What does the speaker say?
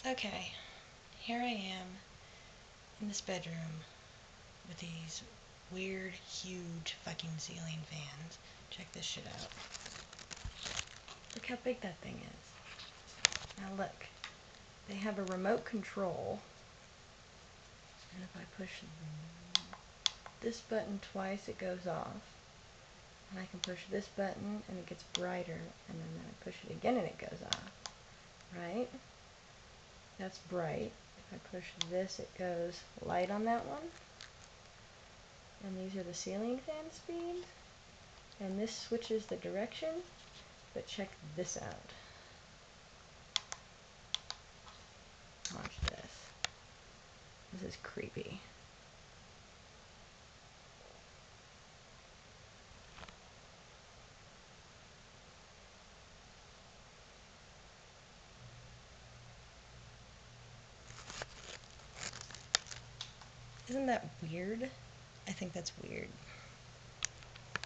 Okay, here I am in this bedroom with these weird, huge fucking ceiling fans. Check this shit out. Look how big that thing is. Now look, they have a remote control, and if I push this button twice, it goes off. And I can push this button and it gets brighter, and then I push it again and it goes off. Right? That's bright. If I push this, it goes light on that one. And these are the ceiling fan speeds. And this switches the direction, but check this out. Watch this. This is creepy. Isn't that weird? I think that's weird.